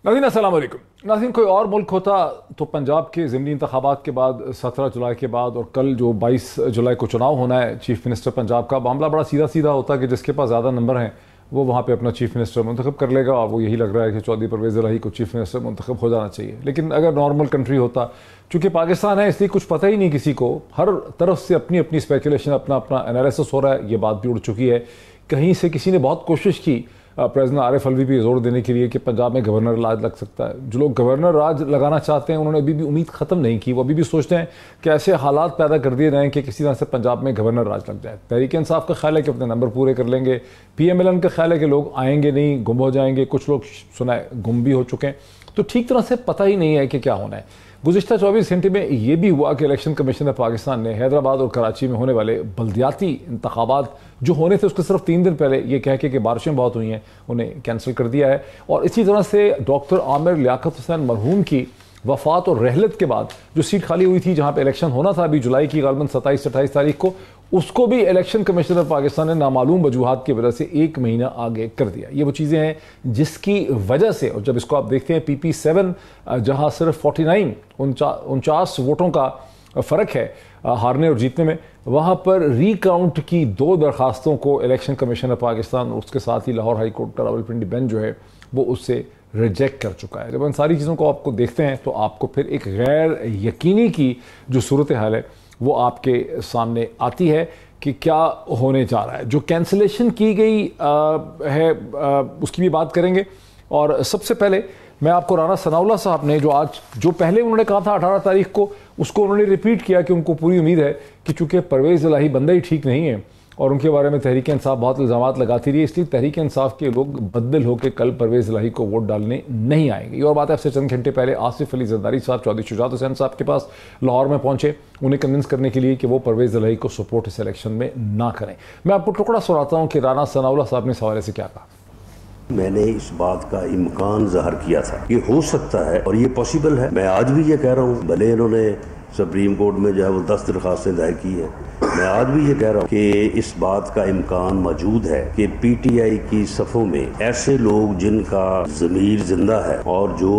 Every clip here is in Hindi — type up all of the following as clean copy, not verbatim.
नाज़रीन अस्सलाम वालेकुम। नाज़रीन, कोई और मुल्क होता तो पंजाब के ज़िमनी इंतखाबात के बाद 17 जुलाई के बाद और कल जो 22 जुलाई को चुनाव होना है चीफ़ मिनिस्टर पंजाब का, मामला बड़ा सीधा सीधा होता कि जिसके पास ज़्यादा नंबर हैं वो वहाँ पे अपना चीफ़ मिनिस्टर मुंतखब कर लेगा। और वो यही लग रहा है कि चौधरी परवेज़ इलाही को चीफ़ मिनिस्टर मुंतखब हो जाना चाहिए। लेकिन अगर नॉर्मल कंट्री होता, चूँकि पाकिस्तान है इसलिए कुछ पता ही नहीं किसी को, हर तरफ से अपनी अपनी स्पेकुलेशन, अपना अपना एनालिसिस हो रहा है। ये बात भी उड़ चुकी है। कहीं से किसी ने बहुत कोशिश की प्रेसिडेंट आरिफ अलवी भी जोर देने के लिए कि पंजाब में गवर्नर राज लग सकता है। जो लोग गवर्नर राज लगाना चाहते हैं उन्होंने अभी भी उम्मीद ख़त्म नहीं की। वो अभी भी सोचते हैं कि ऐसे हालात पैदा कर दिए जाएँ कि किसी तरह से पंजाब में गवर्नर राज लग जाए। तहरीक इंसाफ का ख्याल है कि अपने नंबर पूरे कर लेंगे। PMLN का ख्याल है कि लोग आएंगे नहीं, गुम हो जाएंगे। कुछ लोग सुना है गुम भी हो चुके हैं। तो ठीक तरह से पता ही नहीं है कि क्या होना है। गुज़िश्ता 24 घंटे में ये भी हुआ कि इलेक्शन कमीशन ऑफ पाकिस्तान ने हैदराबाद और कराची में होने वाले बल्दियाती इंतखाबात जो होने थे उसके सिर्फ 3 दिन पहले ये कह के कि बारिशें बहुत हुई हैं उन्हें कैंसिल कर दिया है। और इसी तरह से डॉक्टर आमिर लियाकत हुसैन मरहूम की वफ़ात और रहलत के बाद जो सीट खाली हुई थी जहाँ पे इलेक्शन होना था अभी जुलाई की गालबन 27-28 तारीख को, उसको भी इलेक्शन कमीशन ऑफ पाकिस्तान ने नामालूम वजूहात की वजह से 1 महीना आगे कर दिया। ये वो चीज़ें हैं जिसकी वजह से, और जब इसको आप देखते हैं PP7 जहाँ सिर्फ 49 वोटों का फ़र्क है हारने और जीतने में, वहाँ पर रिकाउंट की 2 दरखास्तों को इलेक्शन कमीशन ऑफ पाकिस्तान और उसके साथ ही लाहौर हाई कोर्ट का रावलपिंडी बेंच जो है वो उससे रिजेक्ट कर चुका है। जब इन सारी चीज़ों को आपको देखते हैं तो आपको फिर एक गैर यकीनी की जो सूरत हाल है वो आपके सामने आती है कि क्या होने जा रहा है। जो कैंसिलेशन की गई है उसकी भी बात करेंगे। और सबसे पहले मैं आपको राना सनाउल्लाह साहब ने जो पहले उन्होंने कहा था 18 तारीख को, उसको उन्होंने रिपीट किया कि उनको पूरी उम्मीद है कि चूँकि परवेज़ इलाही बंदा ही ठीक नहीं है और उनके बारे में तहरीक इंसाफ बहुत इल्ज़ामात लगाती रही, इसलिए तहरीक इंसाफ के लोग बदल होकर कल परवेज़ इलाही को वोट डालने नहीं आएंगे। ये और बात है, आपसे चंद घंटे पहले आसिफ अली जरदारी साहब चौधरी शुजात हुसैन साहब के पास लाहौर में पहुंचे उन्हें कन्विंस करने के लिए कि वो परवेज़ इलाही को सपोर्ट इस इलेक्शन में ना करें। मैं आपको टुकड़ा सुनाता हूँ कि राना सनाउल्लाह साहब ने इस हवाले से क्या कहा। मैंने इस बात का इम्कान ज़ाहिर किया था, ये हो सकता है और ये पॉसिबल है। मैं आज भी ये कह रहा हूँ, भले इन्होंने सुप्रीम कोर्ट में जो है वो 10 दरखास्तें दायर की है, मैं आज भी ये कह रहा हूँ कि इस बात का इम्कान मौजूद है कि PTI की सफ़ों में ऐसे लोग जिनका ज़मीर जिंदा है और जो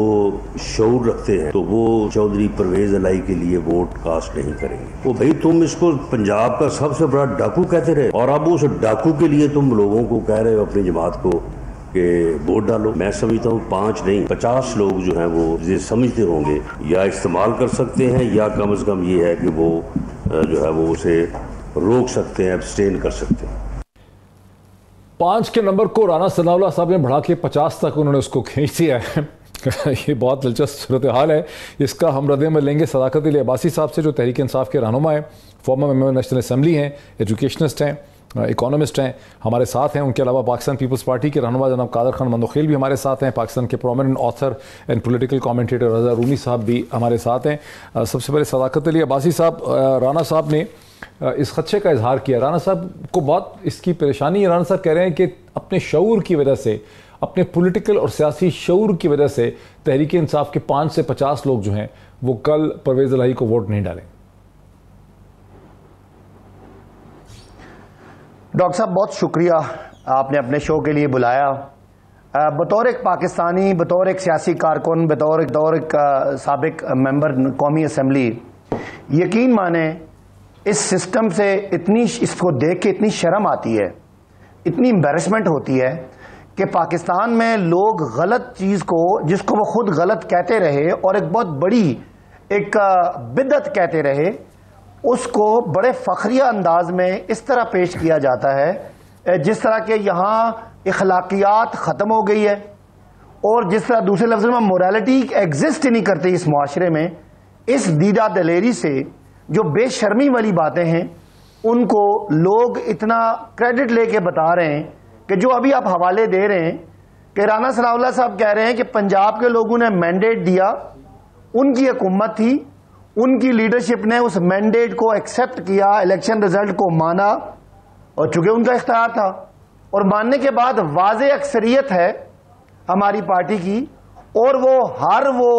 शऊर रखते हैं तो वो चौधरी परवेज़ इलाही के लिए वोट कास्ट नहीं करेंगे। वो भाई तुम इसको पंजाब का सबसे बड़ा डाकू कहते रहे और अब उस डाकू के लिए तुम लोगों को कह रहे हो अपनी जमात को कि वोट डालो। मैं समझता हूँ 5 नहीं 50 लोग जो हैं वो ये समझते होंगे या इस्तेमाल कर सकते हैं या कम से कम ये है कि वो जो है वो उसे रोक सकते हैं, एब्सटेन कर सकते हैं। 5 के नंबर को राना सनाउल्लाह साहब ने बढ़ा के 50 तक उन्होंने उसको खींच दिया है। ये बहुत दिलचस्प सूरत हाल है। इसका हम रद्द में लेंगे सदाकत अली अब्बासी साहब से जो तहरीक इंसाफ के रहनुमा हैं, फॉर्मर मेंबर नेशनल असम्बली हैं, एजुकेशनिस्ट हैं, इकोनॉमिस्ट हैं, हमारे साथ हैं। उनके अलावा पाकिस्तान पीपल्स पार्टी के रहनुमा जनाब कादर खान मंदोखेल भी हमारे साथ हैं। पाकिस्तान के prominent author and political commentator Raza Rumi साहब भी हमारे साथ हैं। सबसे पहले सदाकत अली अब्बासी साहब, राना साहब ने इस खदशे का इजहार किया। राना साहब को बहुत इसकी परेशानी है। राना साहब कह रहे हैं कि अपने शऊर की वजह से, अपने पॉलिटिकल और सियासी शऊर की वजह से तहरीक इंसाफ के 5 से 50 लोग जो हैं वो कल परवेज़ इलाही को वोट नहीं डालें। डॉक्टर साहब बहुत शुक्रिया, आपने अपने शो के लिए बुलाया। बतौर एक पाकिस्तानी, बतौर एक सियासी कारकुन, बतौर एक साबिक मेंबर कौमी असम्बली, यकीन माने इस सिस्टम से इसको देख के इतनी शर्म आती है, इतनी एम्बैरेसमेंट होती है कि पाकिस्तान में लोग गलत चीज़ को, जिसको वो खुद गलत कहते रहे और एक बहुत बड़ी एक बिदअत कहते रहे, उसको बड़े फखरिया अंदाज में इस तरह पेश किया जाता है जिस तरह के यहाँ इखलाकियात ख़त्म हो गई है और जिस तरह दूसरे लफ्ज़ों में मोरालिटी एग्जिस्ट ही नहीं करती इस मुआशरे में। इस दीदा दलेरी से जो बेशर्मी वाली बातें हैं उनको लोग इतना क्रेडिट लेके बता रहे हैं कि जो अभी आप हवाले दे रहे हैं कि राना सनाउल्लाह साहब कह रहे हैं कि पंजाब के लोगों ने मैंडेट दिया, उनकी हुकूमत थी, उनकी लीडरशिप ने उस मैंडेट को एक्सेप्ट किया, इलेक्शन रिजल्ट को माना और चूंकि उनका इख्तियार था और मानने के बाद वाज़े अक्सरियत है हमारी पार्टी की और वो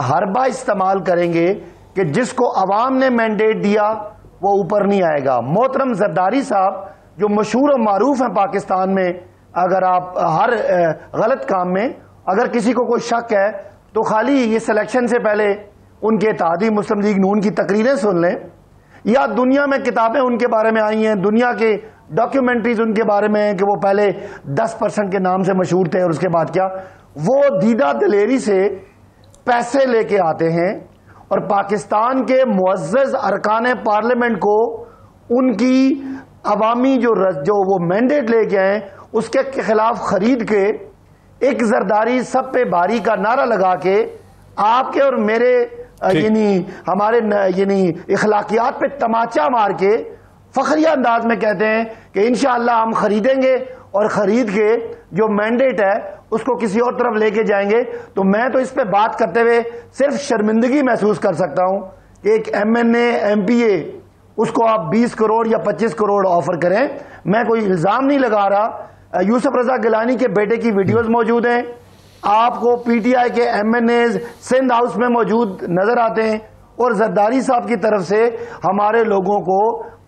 हरबा इस्तेमाल करेंगे कि जिसको अवाम ने मैंडेट दिया वो ऊपर नहीं आएगा। मोहतरम जरदारी साहब जो मशहूर और मारूफ हैं पाकिस्तान में, अगर आप हर गलत काम में, अगर किसी को कोई शक है तो खाली ये सिलेक्शन से पहले उनके इत्तेहादी मुस्लिम लीग नून की तकरीरें सुन लें, या दुनिया में किताबें उनके बारे में आई हैं, दुनिया के डॉक्यूमेंट्रीज उनके बारे में हैं कि वो पहले 10% के नाम से मशहूर थे और उसके बाद क्या। वो दीदा दिलेरी से पैसे लेके आते हैं और पाकिस्तान के मुअज़्ज़ज़ अरकान पार्लियामेंट को उनकी अवामी जो वो मैंडेट लेके आए उसके खिलाफ खरीद के एक जरदारी सब पे भारी का नारा लगा के आपके और मेरे यानी हमारे यानी इखलाकियात पे तमाचा मार के फखरिया अंदाज में कहते हैं कि इंशाअल्लाह हम खरीदेंगे और खरीद के जो मैंडेट है उसको किसी और तरफ लेके जाएंगे। तो मैं तो इस पे बात करते हुए सिर्फ शर्मिंदगी महसूस कर सकता हूं कि एक MNA MPA उसको आप 20 करोड़ या 25 करोड़ ऑफर करें। मैं कोई इल्जाम नहीं लगा रहा। यूसुफ रजा गिलानी के बेटे की वीडियोस मौजूद हैं, आपको PTI के MNAs सिंध हाउस में मौजूद नजर आते हैं, और जरदारी साहब की तरफ से हमारे लोगों को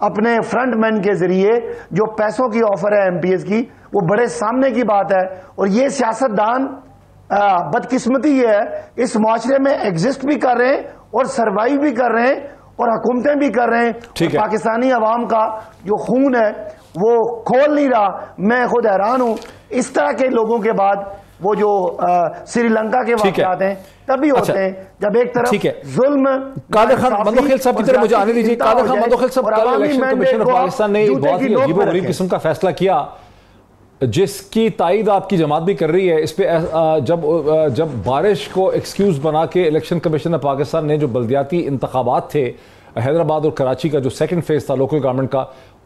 अपने फ्रंटमैन के जरिए जो पैसों की ऑफर है MPs की, वो बड़े सामने की बात है। और ये सियासतदान बदकिस्मती ये है इस मुआशरे में एग्जिस्ट भी कर रहे हैं और सर्वाइव भी कर रहे हैं और हुकूमतें भी कर रहे हैं। पाकिस्तानी अवाम का जो खून है वो खोल नहीं रहा। मैं खुद हैरान हूं, इस तरह के लोगों के बाद वो जो श्रीलंका के वाक़यात हैं तभी होते हैं जब एक तरफ जुल्म। कादर खान मंदोखेल साहब की तरफ मुझे आने दीजिए। कादर खान मंदोखेल साहब, कल इलेक्शन कमीशन ऑफ पाकिस्तान ने बहुत ही अजीबोगरीब किस्म का फैसला किया जिसकी तायद आपकी जमात भी कर रही है। इस पे जब बारिश को एक्सक्यूज बना के इलेक्शन कमीशन ऑफ पाकिस्तान ने जो बल्दियाती इंतखाबात थे हैदराबाद और कराची का जो सेकंड फेज था लोकल गवर्नमेंट का,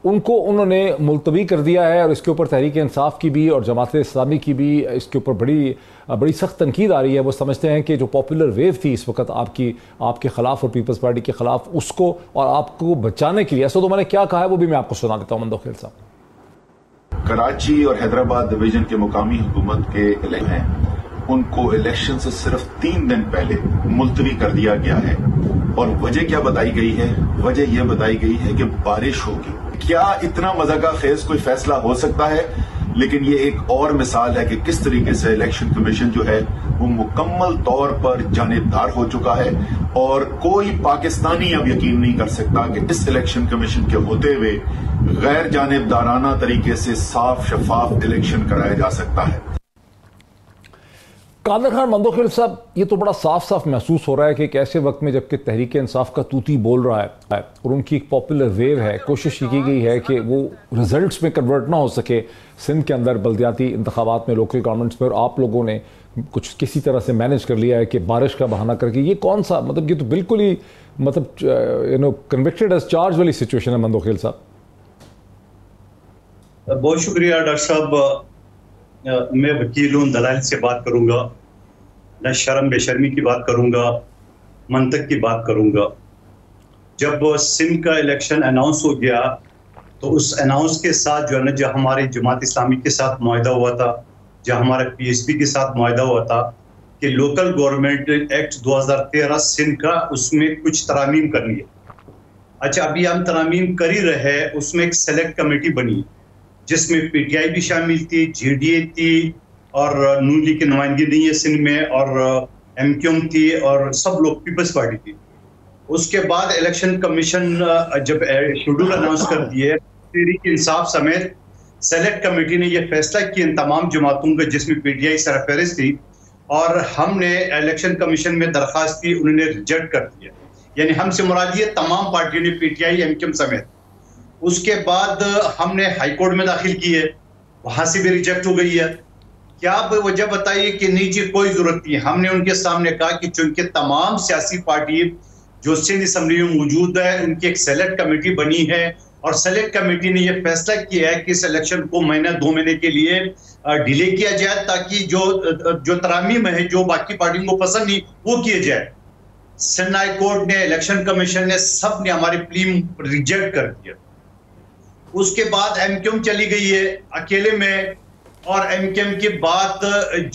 उनको उन्होंने मुलतवी कर दिया है। और इसके ऊपर तहरीक इंसाफ की भी और जमात इस्लामी की भी इसके ऊपर बड़ी सख्त तनकीद आ रही है। वो समझते हैं कि जो पॉपुलर वेव थी इस वक्त आपके खिलाफ और पीपल्स पार्टी के खिलाफ, उसको और आपको बचाने के लिए, ऐसा तो मैंने क्या कहा है वो भी मैं आपको सुना देता हूँ। मंदोखेल साहब, कराची और हैदराबाद डिवीजन के मुकामी हुकूमत के इलेक्शन हैं, उनको इलेक्शन से सिर्फ 3 दिन पहले मुलतवी कर दिया गया है। और वजह क्या बताई गई है? वजह यह बताई गई है कि बारिश होगी। क्या इतना मज़ाक़ खेज कोई फैसला हो सकता है? लेकिन ये एक और मिसाल है कि किस तरीके से इलेक्शन कमीशन जो है वो मुकम्मल तौर पर जानिबदार हो चुका है। और कोई पाकिस्तानी अब यकीन नहीं कर सकता कि इस इलेक्शन कमीशन के होते हुए गैर जानिबदाराना तरीके से साफ शफाफ इलेक्शन कराया जा सकता है। कादर खान मंदोखेल साहब, ये तो बड़ा साफ साफ महसूस हो रहा है कि एक ऐसे वक्त में जबकि तहरीक इंसाफ का तूती बोल रहा है और उनकी एक पॉपुलर वेव है, कोशिश की गई है कि वो रिजल्ट्स में कन्वर्ट ना हो सके सिंध के अंदर बल्दियाती इंतखाबात में, लोकल गवर्नमेंट्स में, और आप लोगों ने कुछ किसी तरह से मैनेज कर लिया है कि बारिश का बहाना करके। ये कौन सा, मतलब ये तो बिल्कुल ही कन्विक्टेड एज चार्ज वाली सिचुएशन है। मंदोखेल साहब, बहुत शुक्रिया डॉक्टर साहब। मैं वकील हूँ, दलाइल से बात करूंगा, न शर्म बेशर्मी की बात करूंगा, मंतक की बात करूंगा। जब सिंध का इलेक्शन अनाउंस हो गया तो उस अनाउंस के साथ जो है ना, जो हमारे जमात इस्लामी के साथ मुआहदा हुआ था, जो हमारे PSP के साथ मुआहदा हुआ था कि लोकल गवर्नमेंट एक्ट 2013 सिंध का, उसमें कुछ तरामीम करनी है। अच्छा, अभी हम तरामीम कर ही रहे हैं। उसमें एक सेलेक्ट कमेटी बनी जिसमें PTI भी शामिल थी, GDA थी और नून लीग की नुमाइंदगी नहीं है सिंध में, और MQM थी और सब लोग पीपल्स पार्टी थी। उसके बाद इलेक्शन कमीशन जब शेड्यूल अनाउंस कर दिए, तहरीक इंसाफ समेत सेलेक्ट कमेटी ने यह फैसला किया इन तमाम जमातों का जिसमें PTI सरफहरिस्त थी, और हमने इलेक्शन कमीशन में दरख्वास्त की, उन्होंने रिजेक्ट कर दिया। यानी हमसे मुराद ये तमाम पार्टियों ने, PTI MQM समेत। उसके बाद हमने हाई कोर्ट में दाखिल की है, वहां से भी रिजेक्ट हो गई है। क्या आप वजह बताइए कि नहीं जी कोई जरूरत नहीं। हमने उनके सामने कहा कि चूंकि तमाम सियासी पार्टी जो सिंध असम्बली में मौजूद है उनकी एक सेलेक्ट कमेटी बनी है, और सेलेक्ट कमेटी ने यह फैसला किया है कि इस इलेक्शन को महीना 2 महीने के लिए डिले किया जाए, ताकि जो तरामीम है जो बाकी पार्टियों को पसंद नहीं वो किए जाए। सिंध हाई कोर्ट ने, इलेक्शन कमीशन ने, सब ने हमारी प्ली रिजेक्ट कर दिया। उसके बाद MQM चली गई है अकेले में, और MQM के बाद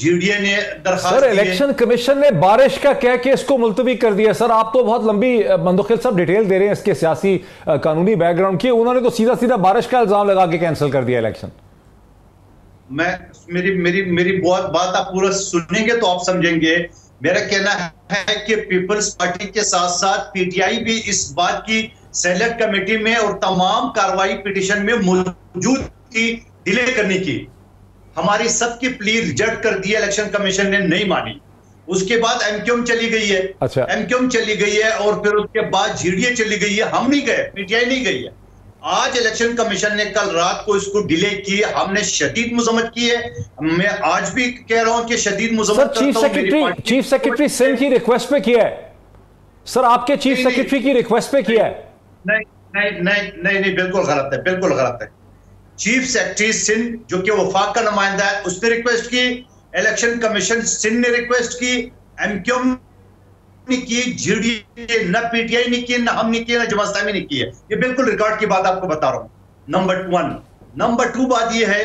GDA ने दरखास्त। सर, इलेक्शन कमीशन ने बारिश का कह के इसको मुलतवी कर दिया। सर, आप तो बहुत लंबी, मंदोखेल साहब, डिटेल दे रहे हैं इसके सियासी कानूनी बैकग्राउंड की। उन्होंने तो सीधा सीधा बारिश का इल्जाम लगा के कैंसिल कर दिया इलेक्शन। मेरी बहुत बात आप पूरा सुनेंगे तो आप समझेंगे। मेरा कहना है कि पीपल्स पार्टी के साथ साथ पीटीआई भी इस बात की सेलेक्ट कमेटी में और तमाम कार्रवाई पिटीशन में मौजूद थी डिले करने की। हमारी सबकी प्ली रिजेक्ट कर दी, इलेक्शन कमीशन ने नहीं मानी। उसके बाद एमक्यूएम चली गई है। अच्छा, एमक्यूएम चली गई है और फिर उसके बाद जीडीए चली गई है। हम नहीं गए, पीटीआई नहीं गई है। आज इलेक्शन कमीशन ने कल रात को इसको डिले की, हमने शदीद मजम्मत की है। मैं आज भी कह रहा हूं कि शदीद मजम्मत चीफ सेक्रेटरी सिंह की रिक्वेस्ट पे किया है सर, आपके चीफ सेक्रेटरी की रिक्वेस्ट पे किया है। नहीं, बिल्कुल गलत है, बिल्कुल गलत है। चीफ सेक्रेटरी सिंध जो कि वफाक का नुमाइंदा है, उसने रिक्वेस्ट की, इलेक्शन कमीशन सिंध ने रिक्वेस्ट की, एमक्यूएम ने की, जीडीए न पीटीआई ने की, न हम ने की, न जमात इस्लामी ने की है। ये बिल्कुल रिकॉर्ड की बात आपको बता रहा हूं। नंबर 1। नंबर 2 बात ये है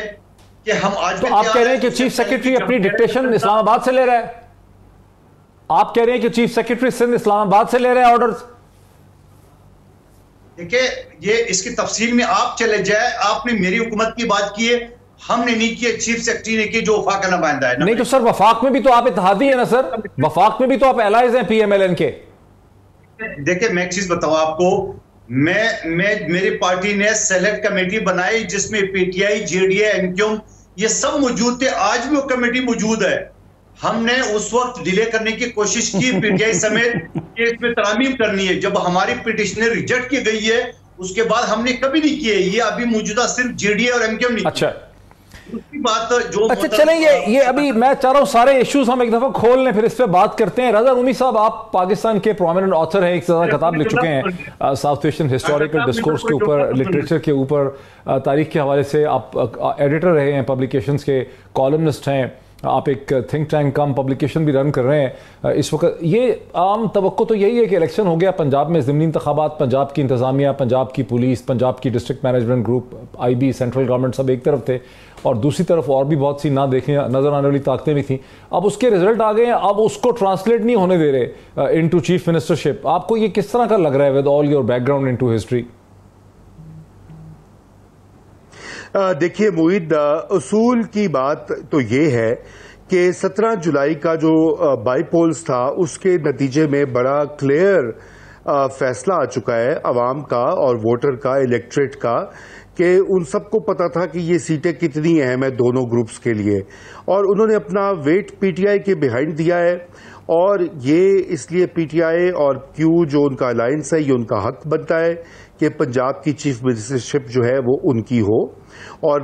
कि हम आज तो आप कह रहे हैं कि चीफ सेक्रेटरी अपनी डिक्टेशन इस्लामाबाद से ले रहा है? आप कह रहे हैं कि चीफ सेक्रेटरी सिंध इस्लामाबाद से ले रहे हैं ऑर्डर्स? देखिए, ये इसकी तफसील में आप चले जाए। आपने मेरी हुकूमत की बात की है, हमने नहीं किया, चीफ सेक्रेटरी ने की जो वफाक का नुमाइंदा है। नहीं तो सर, वफाक में भी तो आप इत्तेहादी है ना सर, वफाक में भी तो आप एलाइज हैं पीएमएलएन के। देखिए, मैं एक चीज बताऊं आपको, मेरी पार्टी ने सेलेक्ट कमेटी बनाई जिसमें पीटीआई, जेडीए, एमक्यूएम ये सब मौजूद थे। आज भी वो कमेटी मौजूद है। हमने उस वक्त डिले करने की कोशिश की पीटीआई समेत कि इसमें तरामीम करनी है। जब हमारी पिटीशन रिजेक्ट की गई है उसके बाद हमने कभी नहीं किए। ये अभी मौजूदा सिर्फ जेडीए और एमक्यूएम नहीं। अच्छा, उसकी बात जो अच्छा चलें, ये अभी मैं चाह रहा हूं सारे इश्यूज हम एक दफा खोल लें, फिर इस पे बात करते हैं। रजा रूमी साहब, आप पाकिस्तान के प्रोमिनेंट ऑथर हैं, एक किताब लिख चुके हैं साउथ एशियन हिस्टोरिकल डिस्कोर्स के ऊपर, लिटरेचर के ऊपर, तारीख के हवाले से आप एडिटर रहे हैं पब्लिकेशंस के, कॉलमनिस्ट हैं, आप एक थिंक टैंक कम पब्लिकेशन भी रन कर रहे हैं इस वक्त। ये आम तवक्को तो यही है कि इलेक्शन हो गया पंजाब में, ज़िमनी इंतखाबात, पंजाब की इंतज़ामिया, पंजाब की पुलिस, पंजाब की district management group, IB, central government सब एक तरफ थे और दूसरी तरफ और भी बहुत सी ना देखें नज़र आने वाली ताकतें भी थीं। अब उसके रिजल्ट आ गए हैं, अब उसको ट्रांसलेट नहीं होने दे रहे इनटू चीफ मिनिस्टरशिप। आपको ये किस तरह का लग रहा है with all your background into history? देखिए मोहित, उसूल की बात तो ये है कि 17 जुलाई का जो बाईपोल्स था उसके नतीजे में बड़ा क्लियर फैसला आ चुका है अवाम का और वोटर का, इलेक्ट्रेट का, कि उन सबको पता था कि ये सीटें कितनी अहम है दोनों ग्रुप्स के लिए, और उन्होंने अपना वेट पीटीआई के बिहाइंड दिया है। और ये इसलिए पीटीआई और क्यू जो उनका अलायंस है, ये उनका हक बनता है कि पंजाब की चीफ मिनिस्टरशिप जो है वो उनकी हो। और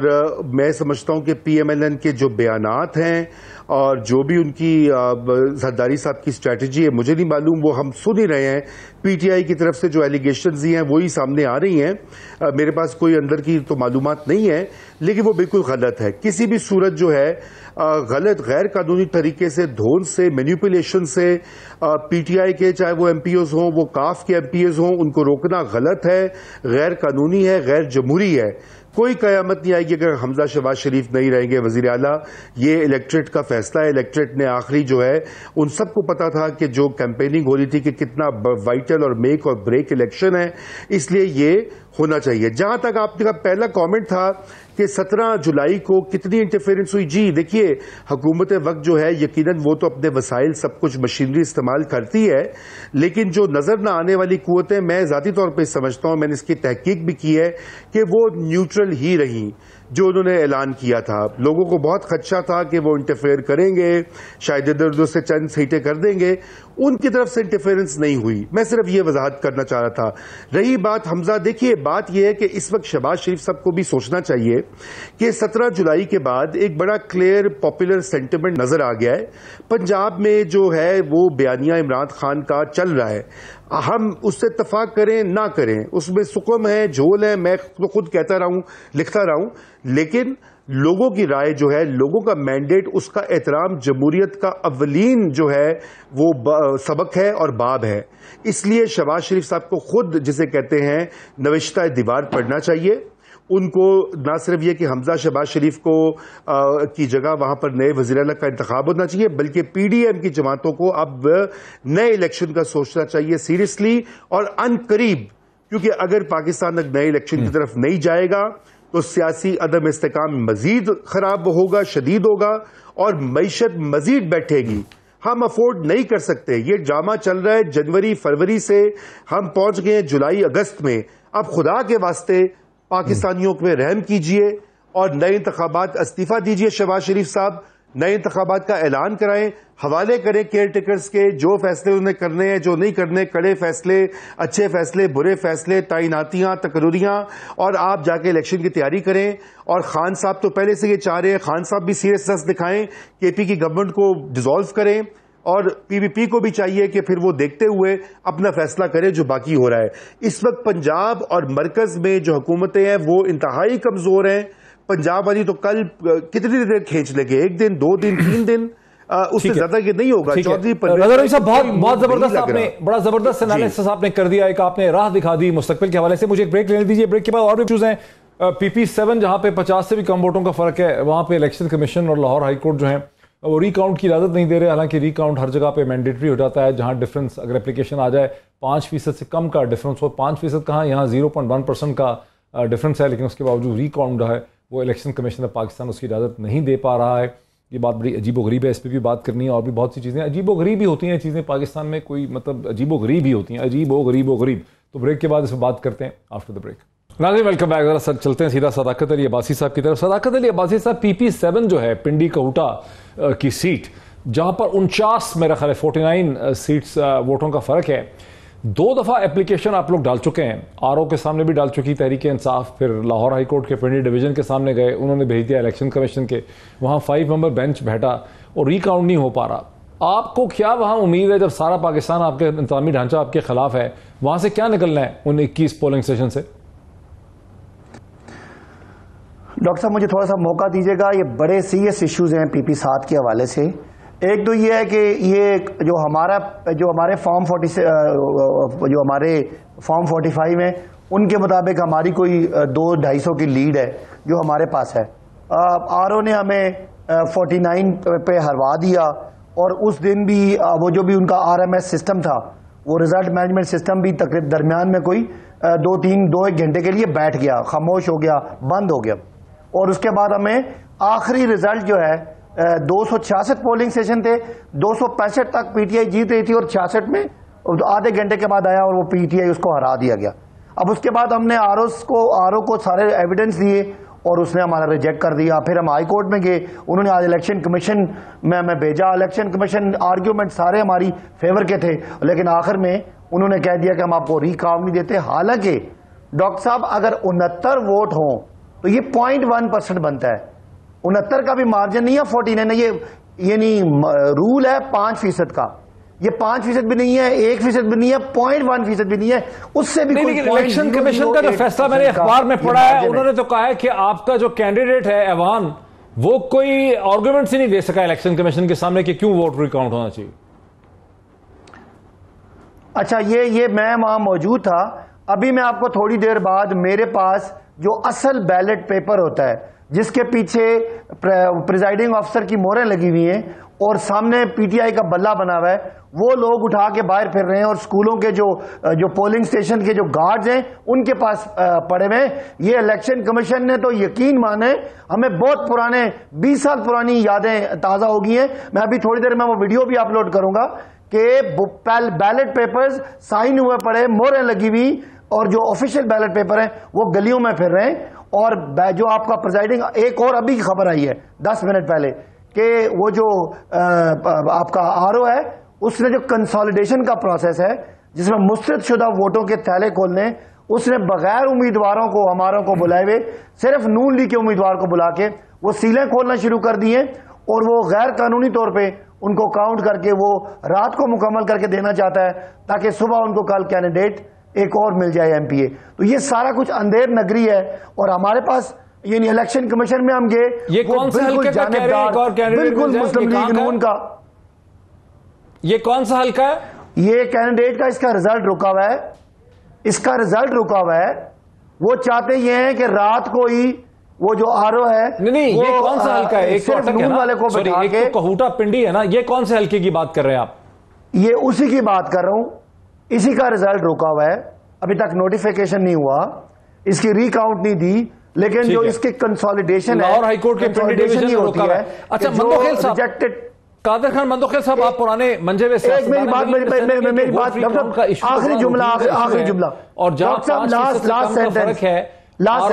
मैं समझता हूं कि पीएमएलएन के जो बयानात हैं और जो भी उनकी जरदारी साहब की स्ट्रैटेजी है, मुझे नहीं मालूम, वो हम सुन ही रहे हैं। पीटीआई की तरफ से जो एलिगेशंस ही हैं वही सामने आ रही हैं। मेरे पास कोई अंदर की तो मालूमात नहीं है, लेकिन वो बिल्कुल गलत है। किसी भी सूरत जो है गलत गैर कानूनी तरीके से, धोन से, मैनिपुलेशन से पीटीआई के, चाहे वो एमपीओज हों, वो काफ के एमपीओज हों, उनको रोकना गलत है, गैर कानूनी है, गैर जमहूरी है। कोई कयामत नहीं आएगी अगर हमजा शहबाज शरीफ नहीं रहेंगे वजीर आला। ये इलेक्ट्रेट का फैसला है। इलेक्ट्रेट ने आखिरी जो है, उन सबको पता था कि जो कैंपेनिंग हो रही थी कि कितना वाइटल और मेक और ब्रेक इलेक्शन है, इसलिए ये होना चाहिए। जहां तक आपका पहला कमेंट था कि 17 जुलाई को कितनी इंटरफेरेंस हुई, जी देखिए, हुकूमत वक्त जो है यकीनन वो तो अपने वसाइल सब कुछ मशीनरी इस्तेमाल करती है, लेकिन जो नजर न आने वाली कुव्वतें, मैं जाती तौर पर समझता हूं, मैंने इसकी तहकीक भी की है कि वो न्यूट्रल ही रही। जो उन्होंने ऐलान किया था, लोगों को बहुत खदशा था कि वो इंटरफेयर करेंगे, शायद इधर उधर से चंद सीटें कर देंगे, उनकी तरफ से इंटरफेरेंस नहीं हुई। मैं सिर्फ ये वजाहत करना चाह रहा था। रही बात हमजा, देखिए बात यह है कि इस वक्त शहबाज शरीफ साहब को भी सोचना चाहिए कि 17 जुलाई के बाद एक बड़ा क्लियर पॉपुलर सेंटिमेंट नजर आ गया है। पंजाब में जो है वो बयानिया इमरान खान का चल रहा है, हम उससे इत्तफाक करें ना करें, उसमें सुकम है, झोल है, मैं तो खुद कहता रहा हूं, लिखता रहा हूं, लेकिन लोगों की राय जो है, लोगों का मैंडेट, उसका एहतराम जमहूरियत का अवलीन जो है वो सबक है और बाब है। इसलिए शहबाज शरीफ साहब को खुद, जिसे कहते हैं नविश्ता दीवार, पढ़ना चाहिए। उनको ना सिर्फ ये कि हमजा शहबाज शरीफ को की जगह वहां पर नए वज़ीर आला का इंतखाब होना चाहिए, बल्कि पीडीएम की जमातों को अब नए इलेक्शन का सोचना चाहिए सीरियसली और अनकरीब, क्योंकि अगर पाकिस्तान नए इलेक्शन की तरफ नहीं जाएगा तो सियासी अदम इस्तेकाम मजीद खराब होगा, शदीद होगा और मईशत मजीद बैठेगी। हम अफोर्ड नहीं कर सकते। ये ड्रामा चल रहा है जनवरी फरवरी से, हम पहुंच गए जुलाई अगस्त में। अब खुदा के वास्ते पाकिस्तानियों पे रहम कीजिए और नए इंतखाबात इस्तीफा दीजिए। शहबाज शरीफ साहब नए इंतखाबात का ऐलान कराएं, हवाले करें केयर टेकर्स के, जो फैसले उन्हें करने हैं, जो नहीं करने, कड़े फैसले, अच्छे फैसले, बुरे फैसले, तैनातियां, तकरूरियां, और आप जाके इलेक्शन की तैयारी करें। और खान साहब तो पहले से ये चाह रहे हैं, खान साहब भी सीरियसनेस दिखाएं, केपी की गवर्नमेंट को डिसॉल्व करें और पीपीपी को भी चाहिए कि फिर वो देखते हुए अपना फैसला करें जो बाकी हो रहा है। इस वक्त पंजाब और मरकज में जो हुकूमतें हैं वो इंतहाई कमजोर हैं। पंजाब वाली तो कल कितनी देर खींच लेंगे, 1 दिन, 2 दिन, 3 दिन, उससे ज्यादा ये नहीं होगा। चौधरी साहब बहुत जबरदस्त, आपने बड़ा जबरदस्त एनालिसिस आपने कर दिया, एक आपने राह दिखा दी मुस्तकबिल के हवाले से। मुझे एक ब्रेक लेने दीजिए, ब्रेक के बाद और भी इश्यूज हैं। PP7 जहां पे 50 से भी कम वोटों का फर्क है, वहां पे इलेक्शन कमीशन और लाहौर हाईकोर्ट जो है वो रिकाउंट की इजाजत नहीं दे रहे। हालांकि रिकाउंट हर जगह पे मैंडेटरी हो जाता है, जहां डिफरेंस अगर एप्लीकेशन आ जाए 5% से कम का डिफरेंस हो, 5% कहाँ, यहाँ 0.1% का डिफरेंस है, लेकिन उसके बावजूद रिकाउंट है वो इलेक्शन कमीशन ऑफ पाकिस्तान उसकी इजाज़त नहीं दे पा रहा है। ये बात बड़ी अजीबोगरीब है, इस पर भी बात करनी है। और भी बहुत सी चीज़ें अजीबोगरीब ही होती हैं, चीज़ें पाकिस्तान में कोई मतलब अजीबोगरीब ही होती हैं, अजीबोगरीब। तो ब्रेक के बाद इस पर बात करते हैं आफ्टर द ब्रेक। नाज़रीन वेलकम बैक। जरा सर चलते हैं सीधा सदाकत अली अब्बासी साहब की तरफ। सदाकत अली अब्बासी साहब, PP7 जो है पिंडी कहूटा की सीट, जहां पर 49 मेरा ख्याल 49 सीट्स वोटों का फर्क है, 2 दफा एप्लीकेशन आप लोग डाल चुके हैं। आरओ के सामने भी डाल चुकी तहरीक इंसाफ, फिर लाहौर हाई कोर्ट के पिंडी डिवीजन के सामने गए, उन्होंने भेज दिया इलेक्शन कमीशन के, वहां 5 मेंबर बेंच बैठा और रिकाउंट नहीं हो पा रहा। आपको क्या वहां उम्मीद है, जब सारा पाकिस्तान आपके इंतजामी ढांचा आपके खिलाफ है, वहां से क्या निकलना है उन 21 पोलिंग स्टेशन से? डॉक्टर साहब मुझे थोड़ा सा मौका दीजिएगा। ये बड़े सीरियस इश्यूज हैं PP7 के हवाले से। एक तो ये है कि ये जो हमारे फॉर्म 45 में उनके मुताबिक हमारी कोई 200-250 की लीड है जो हमारे पास है। आरओ ने हमें 49 पे हरवा दिया और उस दिन भी वो जो भी उनका RMS सिस्टम था, वो रिजल्ट मैनेजमेंट सिस्टम भी तकरीबन दरमियान में कोई 2-1 घंटे के लिए बैठ गया, खामोश हो गया, बंद हो गया। और उसके बाद हमें आखिरी रिजल्ट जो है 266 पोलिंग स्टेशन थे, 265 तक PTI जीत रही थी और 66 में आधे घंटे के बाद आया और वो PTI उसको हरा दिया गया। अब उसके बाद हमने आरओ को सारे एविडेंस दिए और उसने हमारा रिजेक्ट कर दिया। फिर हम हाई कोर्ट में गए, उन्होंने आज इलेक्शन कमीशन में हमें भेजा। इलेक्शन कमीशन आर्ग्यूमेंट सारे हमारी फेवर के थे, लेकिन आखिर में उन्होंने कह दिया कि हम आपको रिकाउंट नहीं देते। हालांकि डॉक्टर साहब अगर 69 वोट हों तो ये 0.1% बनता है। 69 का भी मार्जिन नहीं है, 49 ये नहीं रूल है 5% का। ये 5% भी नहीं है, 1% भी नहीं है, 0.1% भी नहीं है, उससे भी कोई। इलेक्शन कमीशन का जो फैसला मैंने अखबार में पढ़ा है, उन्होंने तो कहा है कि आपका जो कैंडिडेट है ऐवान, वो कोई आर्गुमेंट ही नहीं दे सका इलेक्शन कमीशन के सामने कि क्यों वोट रिकाउंट होना चाहिए। अच्छा, ये मैं वहां मौजूद था। अभी मैं आपको थोड़ी देर बाद मेरे पास जो असल बैलेट पेपर होता है, जिसके पीछे प्रिजाइडिंग ऑफिसर की मोहरें लगी हुई हैं और सामने PTI का बल्ला बना हुआ है, वो लोग उठा के बाहर फिर रहे हैं और स्कूलों के जो पोलिंग स्टेशन के जो गार्ड्स हैं उनके पास पड़े हुए हैं। ये इलेक्शन कमीशन ने तो यकीन माने हमें बहुत पुराने 20 साल पुरानी यादें ताजा हो गई हैं। मैं अभी थोड़ी देर में वो वीडियो भी अपलोड करूंगा कि बैलेट पेपर्स साइन हुए पड़े, मोहरें लगी हुई, और जो ऑफिशियल बैलेट पेपर हैं वो गलियों में फिर रहे हैं। और जो आपका प्रिजाइडिंग, एक और अभी की खबर आई है 10 मिनट पहले कि वो जो आपका आरओ है उसने जो कंसोलिडेशन का प्रोसेस है जिसमें मुस्तरद शुदा वोटों के थैले खोलने, उसने बगैर उम्मीदवारों को हमारों को बुलाए हुए सिर्फ नून लीग के उम्मीदवार को बुला के वो सीलें खोलना शुरू कर दी हैं और वो गैर कानूनी तौर पे उनको काउंट करके वो रात को मुकम्मल करके देना चाहता है ताकि सुबह उनको कल कैंडिडेट एक और मिल जाए MPA। तो ये सारा कुछ अंधेर नगरी है और हमारे पास यानी इलेक्शन कमीशन में हम गए, ये कौन सा हल्के का कह रहे हैं, एक और कैंडिडेट बिल्कुल मुस्लिम लीग नून का। ये कौन सा हल्का है? ये कैंडिडेट का इसका रिजल्ट रुका हुआ है, इसका रिजल्ट रुका हुआ है। वो चाहते ये हैं कि रात को ही वो जो आरओ है, नहीं ये कौन सा हल्का है? एक सिर्फ नून वाले को बिठा के, एक तो कहूटा पिंडी है ना, ये कौन से हल्के की बात कर रहे हैं आप? ये उसी की बात कर रहा हूं, इसी का रिजल्ट रुका हुआ है, अभी तक नोटिफिकेशन नहीं हुआ, इसकी रिकाउंट नहीं दी। लेकिन जो इसके कंसोलिडेशन है, लाहौर हाईकोर्ट के कंसोलिडेशन ही होती है। अच्छा मंदोखेल साहब, कादर खान मंदोखेल साहब, आप पुराने मंजे में मेरी बात आखिरी जुमला और लास्ट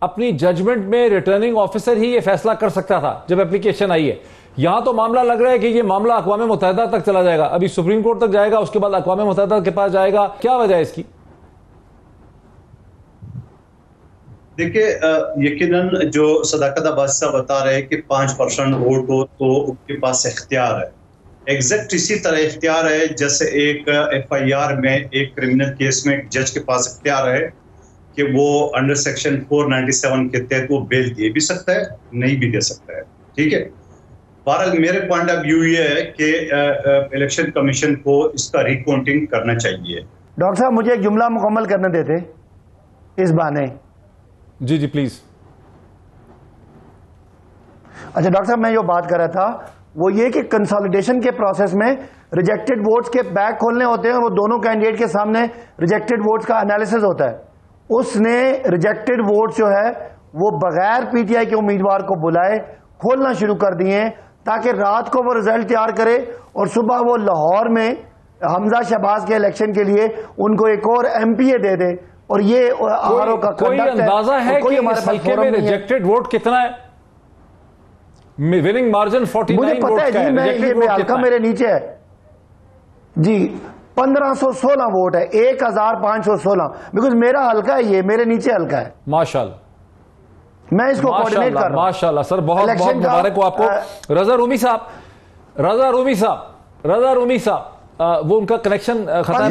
अपनी जजमेंट में रिटर्निंग ऑफिसर ही ये फैसला कर सकता था जब एप्लीकेशन आई है। यहां तो मामला लग रहा है कि ये मामला अक़वाम मुत्तहिदा तक चला जाएगा, अभी सुप्रीम कोर्ट तक जाएगा, उसके बाद अक़वाम मुत्तहिदा के पास जाएगा। क्या वजह है इसकी? देखिए, यकीनन जो सदाकत अब्बासी साहब बता रहे हैं कि 5% वोट हो तो उनके पास इख्तियार है, एग्जैक्ट इसी तरह इख्तियार है जैसे एक FIR में, एक क्रिमिनल केस में एक जज के पास इख्तियार है कि वो अंडर सेक्शन 497 के तहत वो बेल दे भी सकता है, नहीं भी दे सकता है। ठीक है, बहरहाल मेरे पॉइंट ऑफ व्यू ये है कि इलेक्शन कमीशन को इसका रिकाउंटिंग करना चाहिए। डॉक्टर साहब मुझे एक जुमला मुकम्मल करने देते इस बहाने। जी जी प्लीज। अच्छा डॉक्टर साहब, मैं जो बात कर रहा था वो ये कि कंसोलिडेशन के प्रोसेस में रिजेक्टेड वोट्स के बैग खोलने होते हैं, वो दोनों कैंडिडेट के सामने रिजेक्टेड वोट्स का एनालिसिस होता है। उसने रिजेक्टेड वोट्स जो है वो बगैर PTI के उम्मीदवार को बुलाए खोलना शुरू कर दिए ताकि रात को वो रिजल्ट तैयार करे और सुबह वो लाहौर में हमजा शहबाज के इलेक्शन के लिए उनको एक और MPA दे दे। और ये कोई अंदाजा है कि इस हल्के में रिजेक्टेड वोट कितना है? विनिंग मार्जिन 49 मुझे पता है जी, मैं ये हल्का मेरे नीचे है जी, 1516 वोट है, 1516, बिकॉज मेरा हल्का है, ये मेरे नीचे हल्का है। माशाल्लाह, मैं इसको कोऑर्डिनेट कर रहा हूं। माशाल्लाह सर, बहुत बहुत मुबारक हो आपको। रजा रूमी साहब, वो उनका कनेक्शन खत्म है,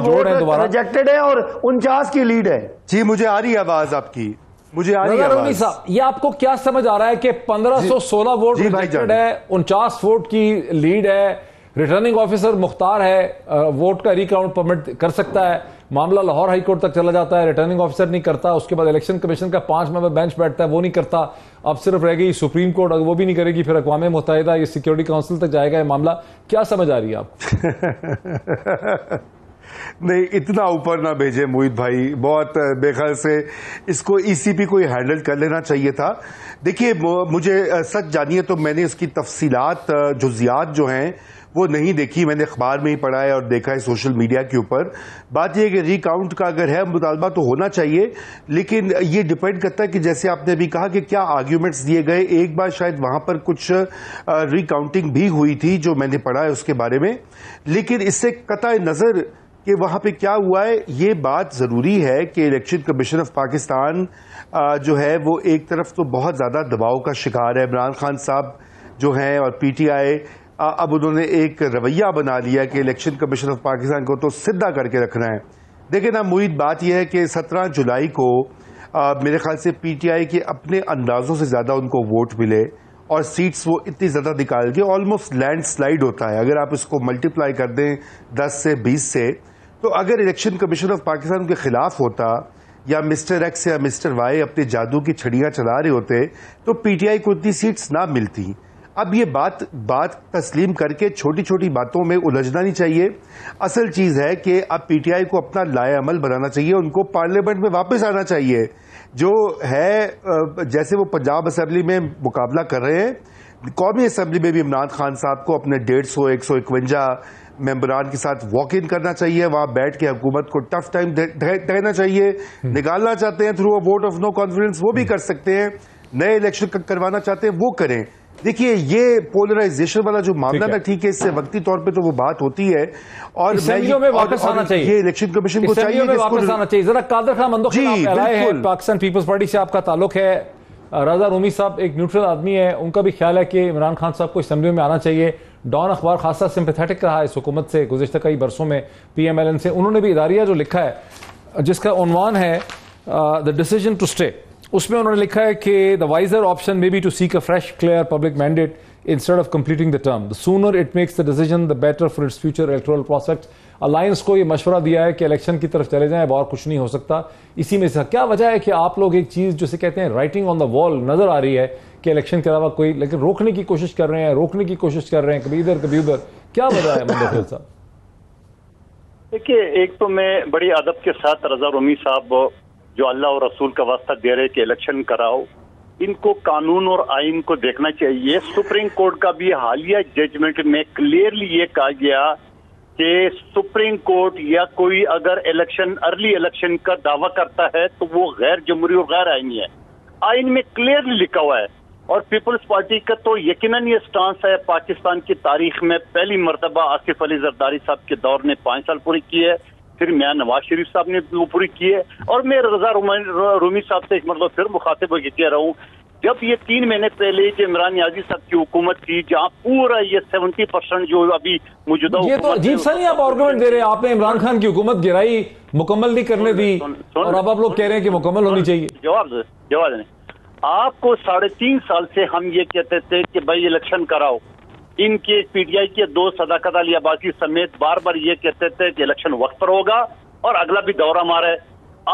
जोड़ है दोबारा, रिजेक्टेड है और 49 की लीड है। जी मुझे आ रही है आवाज आपकी, मुझे आ रही है आवाज। साहब ये आपको क्या समझ आ रहा है कि 1516 वोट रिजेक्टेड है, 49 वोट की लीड है, रिटर्निंग ऑफिसर मुख्तार है, वोट का रिकाउंट परमिट कर सकता है, मामला लाहौर हाई कोर्ट तक चला जाता है, रिटर्निंग ऑफिसर नहीं करता, उसके बाद इलेक्शन कमीशन का 5 मेंबर बेंच बैठता है, वो नहीं करता, अब सिर्फ रह गई सुप्रीम कोर्ट, वो भी नहीं करेगी, फिर अक़वाम मुत्तहिदा ये सिक्योरिटी काउंसिल तक जाएगा ये मामला। क्या समझ आ रही है आपको? नहीं इतना ऊपर ना भेजे मोहित भाई, बहुत बेख्याल से इसको ECP को हैंडल कर लेना चाहिए था। देखिए मुझे सच जानिए तो मैंने इसकी तफसीलात जुज़ियात जो हैं वो नहीं देखी, मैंने अखबार में ही पढ़ा है और देखा है सोशल मीडिया के ऊपर। बात यह है कि रिकाउंट का अगर है मुतालबा तो होना चाहिए, लेकिन ये डिपेंड करता है कि जैसे आपने अभी कहा कि क्या आर्ग्यूमेंट्स दिए गए। एक बार शायद वहां पर कुछ रिकाउंटिंग भी हुई थी जो मैंने पढ़ा है उसके बारे में, लेकिन इससे कतई नजर कि वहां पे क्या हुआ है ये बात जरूरी है कि इलेक्शन कमीशन ऑफ पाकिस्तान जो है वो एक तरफ तो बहुत ज्यादा दबाव का शिकार है। इमरान खान साहब जो हैं और PTI अब उन्होंने एक रवैया बना लिया कि इलेक्शन कमीशन ऑफ पाकिस्तान को तो सीधा करके रखना है। देखिए ना मुईद, बात यह है कि 17 जुलाई को मेरे ख्याल से PTI के अपने अंदाजों से ज्यादा उनको वोट मिले और सीट्स वो इतनी ज्यादा निकाल के ऑलमोस्ट लैंडस्लाइड होता है। अगर आप इसको मल्टीप्लाई कर दें 10 से 20 से, तो अगर इलेक्शन कमीशन ऑफ पाकिस्तान के खिलाफ होता या मिस्टर X या मिस्टर Y अपने जादू की छड़ियां चला रहे होते तो PTI को इतनी सीट्स ना मिलती। अब ये बात तस्लीम करके छोटी छोटी बातों में उलझना नहीं चाहिए। असल चीज है कि अब PTI को अपना लाएअमल बनाना चाहिए, उनको पार्लियामेंट में वापस आना चाहिए। जो है जैसे वो पंजाब असेंबली में मुकाबला कर रहे हैं, कौमी असेंबली में भी इमरान खान साहब को अपने 150-151 मेंबरान के साथ वॉक इन करना चाहिए, वहां बैठ के हुकूमत को टफ टाइम देना चाहिए। निकालना चाहते हैं through a vote of no confidence, वो भी कर सकते हैं। नए इलेक्शन करवाना चाहते हैं वो करें। देखिए ये पोलराइजेशन वाला जो मामला ना, ठीक है इससे वक्ती तौर पे तो वो बात होती है और में वापस आना चाहिए, ये इलेक्शन कमीशन को चाहिए वापस आना चाहिए। जरा कादर खान मंदोखेल पाकिस्तान पीपल्स पार्टी से आपका ताल्लुक है, रजा रूमी साहब एक न्यूट्रल आदमी है, उनका भी ख्याल है कि इमरान खान साहब को असेंबली में आना चाहिए। डॉन अखबार खासा सिंपैथेटिक रहा है इस हुकूमत से गुज़िश्ता कई बरसों में, PMLN से। उन्होंने भी इदारिया जो लिखा है जिसका उन्वान है द डिसीजन टू स्टे, उसमें उन्होंने लिखा है कि the wiser option may be to seek a fresh clear public mandate instead of completing the term, the sooner it makes the decision the better for its future electoral prospects. Alliance को ये मशवरा दिया है कि इलेक्शन की तरफ चले जाएं, अब और कुछ नहीं हो सकता। इसी में से क्या वजह है कि आप लोग एक चीज जिसे कहते हैं राइटिंग ऑन द वॉल नजर आ रही है कि इलेक्शन के अलावा कोई, लेकिन रोकने की कोशिश कर रहे हैं कभी इधर कभी उधर, क्या वजह है मंदोखेल साहब? देखिए, एक तो मैं बड़ी अदब के साथ रजा रूमी साहब जो अल्लाह और रसूल का वास्ता दे रहे कि इलेक्शन कराओ, इनको कानून और आइन को देखना चाहिए। सुप्रीम कोर्ट का भी हालिया जजमेंट में क्लियरली ये कहा गया कि सुप्रीम कोर्ट या कोई अगर इलेक्शन अर्ली इलेक्शन का दावा करता है तो वो गैर जमहूरी और गैर आईनी है। आइन में क्लियरली लिखा हुआ है। और पीपल्स पार्टी का तो यकीनन ये स्टांस है, पाकिस्तान की तारीख में पहली मर्तबा आसिफ अली जरदारी साहब के दौर ने 5 साल पूरी की है, फिर मियां नवाज शरीफ साहब ने वो पूरी की है, और मैं रजा रूमी साहब से एक मतलब फिर मुखातिब होकर कह रहा हूँ, जब ये 3 महीने पहले जो इमरान नियाजी साहब की हुकूमत थी, जहाँ पूरा ये 70% जो अभी मौजूदा ये तो अजीब सा नहीं आप आर्गुमेंट दे रहे हैं। आपने इमरान खान की हुकूमत गिराई, मुकम्मल नहीं करने दी, और अब आप लोग कह रहे हैं कि मुकम्मल होनी चाहिए। जवाब नहीं। आपको 3.5 साल से हम ये कहते थे कि भाई इलेक्शन कराओ। इनके पीटीआई के 2 सदाकत अली अब्बासी समेत बार बार ये कहते थे कि इलेक्शन वक्त पर होगा और अगला भी दौरा हमारा है।